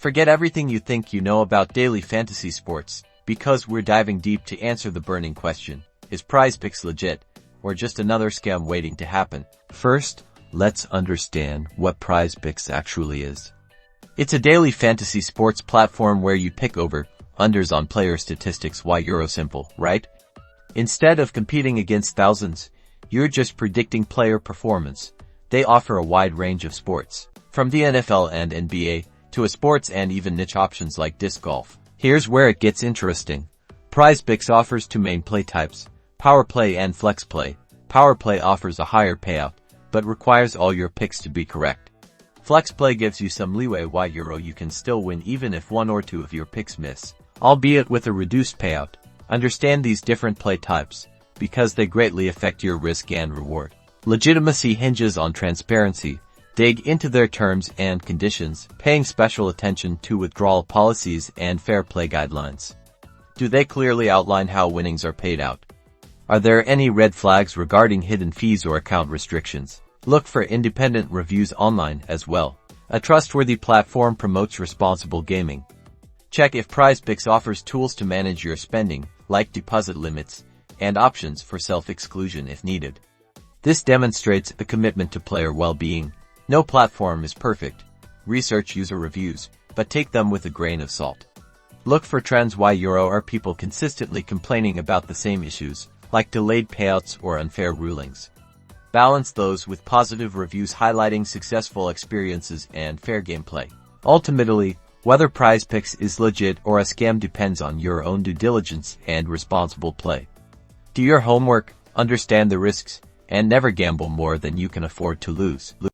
Forget everything you think you know about daily fantasy sports, because we're diving deep to answer the burning question: is Prizepicks legit, or just another scam waiting to happen? First, let's understand what Prizepicks actually is. It's a daily fantasy sports platform where you pick over/unders on player statistics. Why Euro simple, right? Instead of competing against thousands, you're just predicting player performance. They offer a wide range of sports, from the NFL and NBA, to sports and even niche options like disc golf. Here's where it gets interesting. Prizepicks offers two main play types: power play and flex play. Power play offers a higher payout, but requires all your picks to be correct. Flex play gives you some leeway. Why Euro you can still win even if one or two of your picks miss, albeit with a reduced payout. Understand these different play types, because they greatly affect your risk and reward. Legitimacy hinges on transparency. Dig into their terms and conditions, paying special attention to withdrawal policies and fair play guidelines. Do they clearly outline how winnings are paid out? Are there any red flags regarding hidden fees or account restrictions? Look for independent reviews online as well. A trustworthy platform promotes responsible gaming. Check if Prizepicks offers tools to manage your spending, like deposit limits and options for self-exclusion if needed. This demonstrates a commitment to player well-being. No platform is perfect. Research user reviews, but take them with a grain of salt. Look for trends. Why Euro are people consistently complaining about the same issues, like delayed payouts or unfair rulings. Balance those with positive reviews highlighting successful experiences and fair gameplay. Ultimately, whether Prizepicks is legit or a scam depends on your own due diligence and responsible play. Do your homework, understand the risks, and never gamble more than you can afford to lose.